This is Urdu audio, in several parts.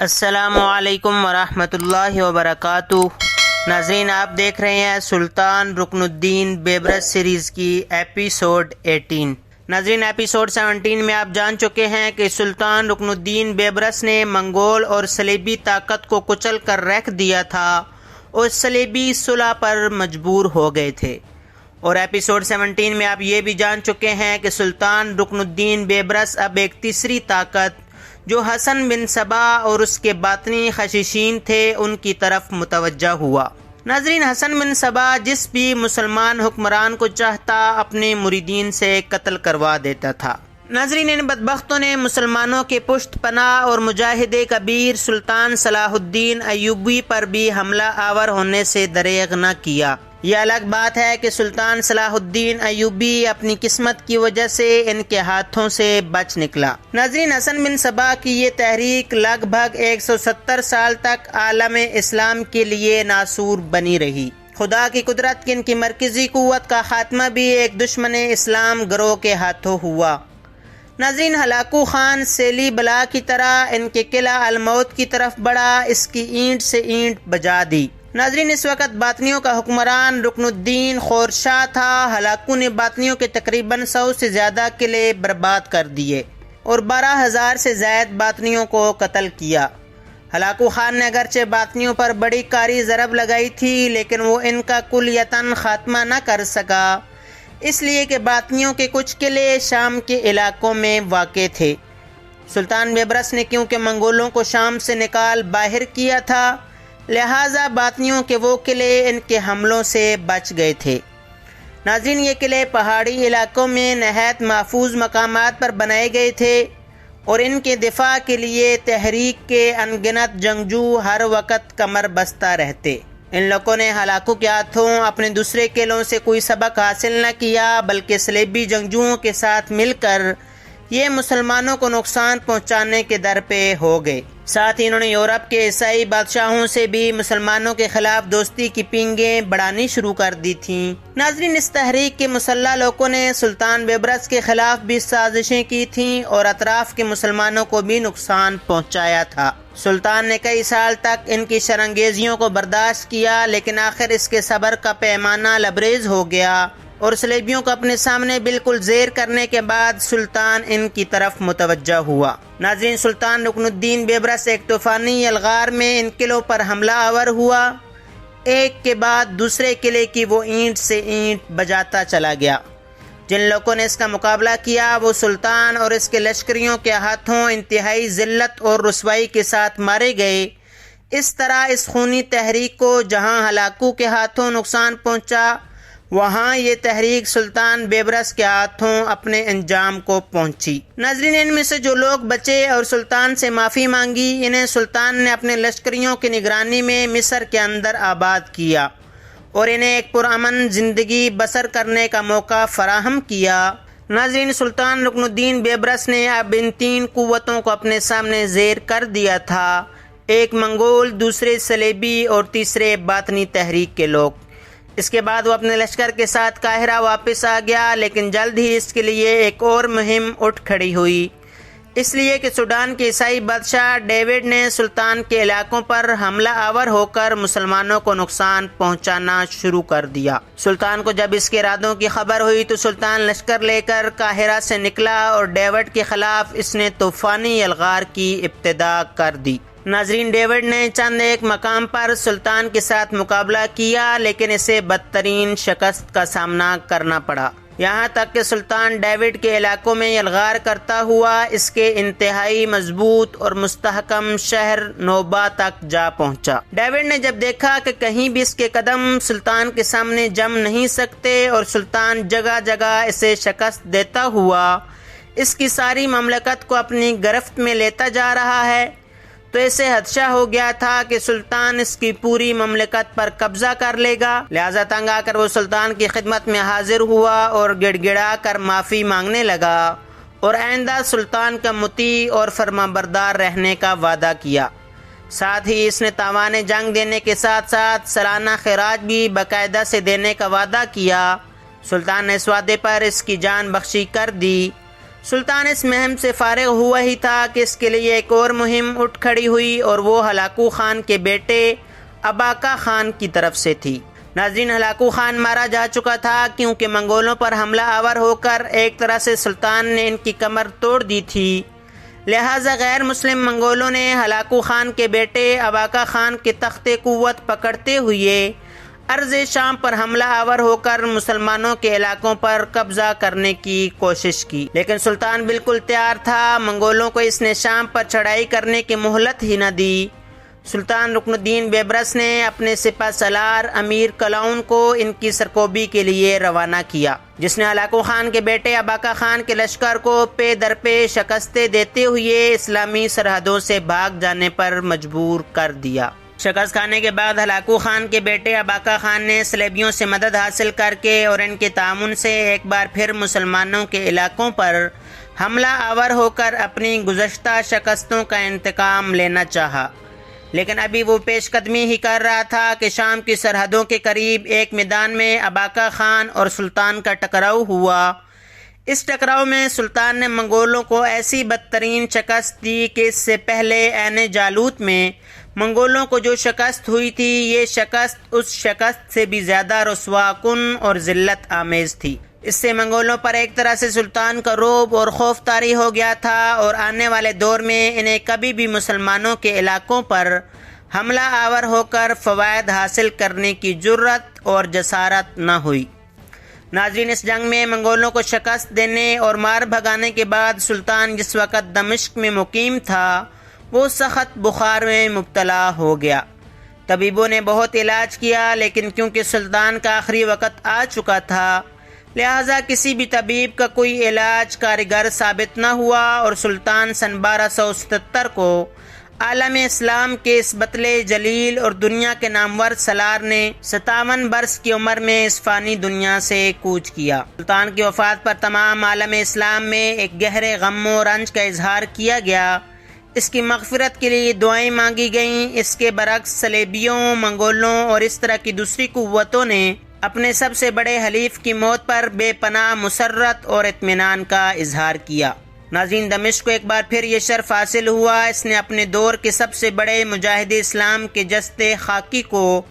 السلام علیکم ورحمۃ اللہ وبرکاتہ۔ ناظرین، آپ دیکھ رہے ہیں سلطان رکن الدین بیبرس سیریز کی ایپیسوڈ 18۔ ناظرین، ایپیسوڈ 17 میں آپ جان چکے ہیں کہ سلطان رکن الدین بیبرس نے منگول اور صلیبی طاقت کو کچل کر رکھ دیا تھا اور صلیبی صلح پر مجبور ہو گئے تھے۔ اور ایپیسوڈ 17 میں آپ یہ بھی جان چکے ہیں کہ سلطان رکن الدین بیبرس اب ایک تیسری طاقت جو حسن بن صبا اور اس کے باطنی خشیشین تھے ان کی طرف متوجہ ہوا۔ ناظرین، حسن بن صبا جس بھی مسلمان حکمران کو چاہتا اپنے مریدین سے قتل کروا دیتا تھا۔ ناظرین، ان بدبختوں نے مسلمانوں کے پشت پناہ اور مجاہد کبیر سلطان صلاح الدین ایوبی پر بھی حملہ آور ہونے سے دریغ نہ کیا۔ یہ الگ بات ہے کہ سلطان صلاح الدین ایوبی اپنی قسمت کی وجہ سے ان کے ہاتھوں سے بچ نکلا۔ ناظرین، حسن بن صبا کی یہ تحریک لگ بھگ 170 سال تک عالم اسلام کے لیے ناسور بنی رہی۔ خدا کی قدرت کی ان کی مرکزی قوت کا خاتمہ بھی ایک دشمن اسلام گروہ کے ہاتھوں ہوا۔ ناظرین، ہلاکو خان سیلی بلا کی طرح ان کے قلعہ الموت کی طرف بڑھا، اس کی اینٹ سے اینٹ بجا دی۔ ناظرین، اس وقت باطنیوں کا حکمران رکن الدین خورشاہ تھا۔ ہلاکو نے باطنیوں کے تقریباً 100 سے زیادہ قلعے برباد کر دیے اور 12,000 سے زائد باطنیوں کو قتل کیا۔ ہلاکو خان نے اگرچہ باطنیوں پر بڑی کاری ضرب لگائی تھی لیکن وہ ان کا کلیتاً خاتمہ نہ کر سکا، اس لیے کہ باطنیوں کے کچھ قلعے شام کے علاقوں میں واقع تھے۔ سلطان بیبرس نے کیونکہ منگولوں کو شام سے نکال باہر کیا تھا، لہٰذا باطنیوں کے وہ قلعے ان کے حملوں سے بچ گئے تھے۔ ناظرین، یہ قلعے پہاڑی علاقوں میں نہایت محفوظ مقامات پر بنائے گئے تھے اور ان کے دفاع کے لیے تحریک کے انگنت جنگجو ہر وقت کمر بستہ رہتے۔ ان لوگوں نے ہلاکو کے ہاتھوں اپنے دوسرے قلعوں سے کوئی سبق حاصل نہ کیا بلکہ صلیبی جنگجوؤں کے ساتھ مل کر یہ مسلمانوں کو نقصان پہنچانے کے در پہ ہو گئے۔ ساتھ ہی انہوں نے یورپ کے عیسائی بادشاہوں سے بھی مسلمانوں کے خلاف دوستی کی پینگیں بڑھانی شروع کر دی تھیں۔ ناظرین، اس تحریک کے مسلح لوگوں نے سلطان بیبرس کے خلاف بھی سازشیں کی تھیں اور اطراف کے مسلمانوں کو بھی نقصان پہنچایا تھا۔ سلطان نے کئی سال تک ان کی شرانگیزیوں کو برداشت کیا لیکن آخر اس کے صبر کا پیمانہ لبریز ہو گیا اور صلیبیوں کو اپنے سامنے بالکل زیر کرنے کے بعد سلطان ان کی طرف متوجہ ہوا۔ ناظرین، سلطان رکن الدین بیبرس ایک طوفانی الغار میں ان قلعوں پر حملہ آور ہوا۔ ایک کے بعد دوسرے قلعے کی وہ اینٹ سے اینٹ بجاتا چلا گیا۔ جن لوگوں نے اس کا مقابلہ کیا وہ سلطان اور اس کے لشکریوں کے ہاتھوں انتہائی ذلت اور رسوائی کے ساتھ مارے گئے۔ اس طرح اس خونی تحریک کو جہاں ہلاکو کے ہاتھوں نقصان پہنچا، وہاں یہ تحریک سلطان بیبرس کے ہاتھوں اپنے انجام کو پہنچی۔ ناظرین، ان میں سے جو لوگ بچے اور سلطان سے معافی مانگی، انہیں سلطان نے اپنے لشکریوں کی نگرانی میں مصر کے اندر آباد کیا اور انہیں ایک پرامن زندگی بسر کرنے کا موقع فراہم کیا۔ ناظرین، سلطان رکن الدین بیبرس نے اب ان 3 قوتوں کو اپنے سامنے زیر کر دیا تھا، ایک منگول، دوسرے صلیبی اور تیسرے باطنی تحریک کے لوگ۔ اس کے بعد وہ اپنے لشکر کے ساتھ قاہرہ واپس آ گیا لیکن جلد ہی اس کے لیے ایک اور مہم اٹھ کھڑی ہوئی، اس لیے کہ سوڈان کے عیسائی بادشاہ ڈیوڈ نے سلطان کے علاقوں پر حملہ آور ہو کر مسلمانوں کو نقصان پہنچانا شروع کر دیا۔ سلطان کو جب اس کے ارادوں کی خبر ہوئی تو سلطان لشکر لے کر قاہرہ سے نکلا اور ڈیوڈ کے خلاف اس نے طوفانی الغار کی ابتدا کر دی۔ ناظرین، ڈیوڈ نے چند ایک مقام پر سلطان کے ساتھ مقابلہ کیا لیکن اسے بدترین شکست کا سامنا کرنا پڑا، یہاں تک کہ سلطان ڈیوڈ کے علاقوں میں الغار کرتا ہوا اس کے انتہائی مضبوط اور مستحکم شہر نوبہ تک جا پہنچا۔ ڈیوڈ نے جب دیکھا کہ کہیں بھی اس کے قدم سلطان کے سامنے جم نہیں سکتے اور سلطان جگہ جگہ اسے شکست دیتا ہوا اس کی ساری مملکت کو اپنی گرفت میں لیتا جا رہا ہے، تو اسے خدشہ ہو گیا تھا کہ سلطان اس کی پوری مملکت پر قبضہ کر لے گا، لہذا تنگ آ کر وہ سلطان کی خدمت میں حاضر ہوا اور گڑ گڑا کر معافی مانگنے لگا اور آئندہ سلطان کا مطیع اور فرمانبردار رہنے کا وعدہ کیا۔ ساتھ ہی اس نے تاوان جنگ دینے کے ساتھ ساتھ سالانہ خراج بھی باقاعدہ سے دینے کا وعدہ کیا۔ سلطان نے اس وعدے پر اس کی جان بخشی کر دی۔ سلطان اس مہم سے فارغ ہوا ہی تھا کہ اس کے لیے ایک اور مہم اٹھ کھڑی ہوئی اور وہ ہلاکو خان کے بیٹے اباقا خان کی طرف سے تھی۔ ناظرین، ہلاکو خان مارا جا چکا تھا کیونکہ منگولوں پر حملہ آور ہو کر ایک طرح سے سلطان نے ان کی کمر توڑ دی تھی، لہٰذا غیر مسلم منگولوں نے ہلاکو خان کے بیٹے اباقا خان کے تخت قوت پکڑتے ہوئے ارض شام پر حملہ آور ہو کر مسلمانوں کے علاقوں پر قبضہ کرنے کی کوشش کی، لیکن سلطان بالکل تیار تھا۔ منگولوں کو اس نے شام پر چڑھائی کرنے کی مہلت ہی نہ دی۔ سلطان رکن الدین بیبرس نے اپنے سپہ سالار امیر کلاؤن کو ان کی سرکوبی کے لیے روانہ کیا، جس نے ہلاکو خان کے بیٹے اباقا خان کے لشکر کو پے در پے شکستیں دیتے ہوئے اسلامی سرحدوں سے بھاگ جانے پر مجبور کر دیا۔ شکست کھانے کے بعد ہلاکو خان کے بیٹے اباقا خان نے صلیبیوں سے مدد حاصل کر کے اور ان کے تعاون سے ایک بار پھر مسلمانوں کے علاقوں پر حملہ آور ہو کر اپنی گزشتہ شکستوں کا انتقام لینا چاہا، لیکن ابھی وہ پیش قدمی ہی کر رہا تھا کہ شام کی سرحدوں کے قریب ایک میدان میں اباقا خان اور سلطان کا ٹکراؤ ہوا۔ اس ٹکراؤ میں سلطان نے منگولوں کو ایسی بدترین شکست دی کہ اس سے پہلے عین جالوت میں منگولوں کو جو شکست ہوئی تھی، یہ شکست اس شکست سے بھی زیادہ رسوا کن اور ذلت آمیز تھی۔ اس سے منگولوں پر ایک طرح سے سلطان کا رعب اور خوف طاری ہو گیا تھا اور آنے والے دور میں انہیں کبھی بھی مسلمانوں کے علاقوں پر حملہ آور ہو کر فوائد حاصل کرنے کی جرأت اور جسارت نہ ہوئی۔ ناظرین، اس جنگ میں منگولوں کو شکست دینے اور مار بھگانے کے بعد سلطان جس وقت دمشق میں مقیم تھا وہ سخت بخار میں مبتلا ہو گیا۔ طبیبوں نے بہت علاج کیا، لیکن کیونکہ سلطان کا آخری وقت آ چکا تھا لہٰذا کسی بھی طبیب کا کوئی علاج کارگر ثابت نہ ہوا اور سلطان سن 1277 کو عالم اسلام کے اس بطل جلیل اور دنیا کے نامور سالار نے 57 برس کی عمر میں اس فانی دنیا سے کوچ کیا۔ سلطان کی وفات پر تمام عالم اسلام میں ایک گہرے غم و رنج کا اظہار کیا گیا۔ اس کی مغفرت کے لیے دعائیں مانگی گئیں۔ اس کے برعکس صلیبیوں، منگولوں اور اس طرح کی دوسری قوتوں نے اپنے سب سے بڑے حلیف کی موت پر بے پناہ مسرت اور اطمینان کا اظہار کیا۔ ناظرین، دمشق کو ایک بار پھر یہ شرف حاصل ہوا، اس نے اپنے دور کے سب سے بڑے مجاہد اسلام کے جسد خاکی کو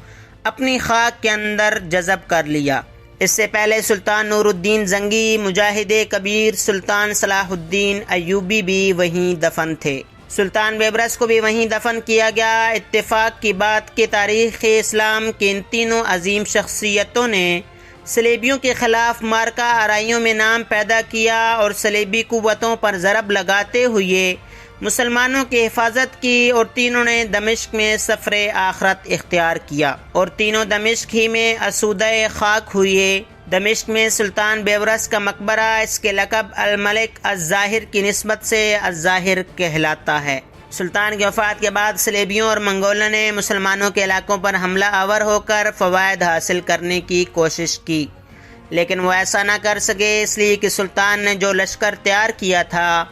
اپنی خاک کے اندر جذب کر لیا۔ اس سے پہلے سلطان نور الدین زنگی، مجاہد کبیر سلطان صلاح الدین ایوبی بھی وہیں دفن تھے۔ سلطان بیبرس کو بھی وہیں دفن کیا گیا۔ اتفاق کی بات کہ تاریخ اسلام کے ان تینوں عظیم شخصیتوں نے صلیبیوں کے خلاف مارکہ آرائیوں میں نام پیدا کیا اور صلیبی قوتوں پر ضرب لگاتے ہوئے مسلمانوں کی حفاظت کی، اور تینوں نے دمشق میں سفر آخرت اختیار کیا اور تینوں دمشق ہی میں آسودہ خاک ہوئے۔ دمشق میں سلطان بیبرس کا مقبرہ اس کے لقب الملک الظاہر کی نسبت سے الظاہر کہلاتا ہے۔ سلطان کی وفات کے بعد صلیبیوں اور منگولوں نے مسلمانوں کے علاقوں پر حملہ آور ہو کر فوائد حاصل کرنے کی کوشش کی، لیکن وہ ایسا نہ کر سکے، اس لیے کہ سلطان نے جو لشکر تیار کیا تھا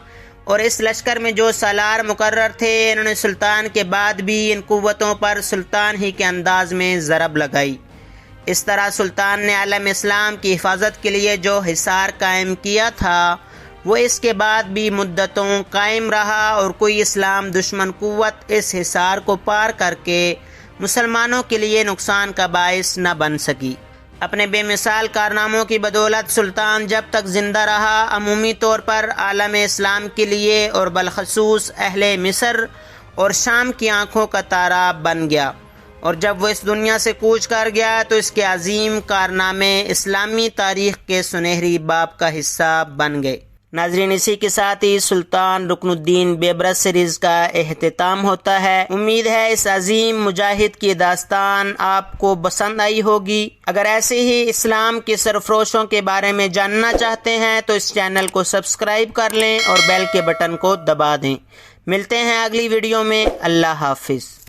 اور اس لشکر میں جو سالار مقرر تھے، انہوں نے سلطان کے بعد بھی ان قوتوں پر سلطان ہی کے انداز میں ضرب لگائی۔ اس طرح سلطان نے عالم اسلام کی حفاظت کے لیے جو حصار قائم کیا تھا وہ اس کے بعد بھی مدتوں قائم رہا اور کوئی اسلام دشمن قوت اس حصار کو پار کر کے مسلمانوں کے لیے نقصان کا باعث نہ بن سکی۔ اپنے بے مثال کارناموں کی بدولت سلطان جب تک زندہ رہا عمومی طور پر عالم اسلام کے لیے اور بالخصوص اہل مصر اور شام کی آنکھوں کا تارا بن گیا، اور جب وہ اس دنیا سے کوچ کر گیا تو اس کے عظیم کارنامے اسلامی تاریخ کے سنہری باب کا حصہ بن گئے۔ ناظرین، اسی کے ساتھ ہی سلطان رکن الدین بیبرس سیریز کا اختتام ہوتا ہے۔ امید ہے اس عظیم مجاہد کی داستان آپ کو پسند آئی ہوگی۔ اگر ایسے ہی اسلام کے سرفروشوں کے بارے میں جاننا چاہتے ہیں تو اس چینل کو سبسکرائب کر لیں اور بیل کے بٹن کو دبا دیں۔ ملتے ہیں اگلی ویڈیو میں۔ اللہ حافظ۔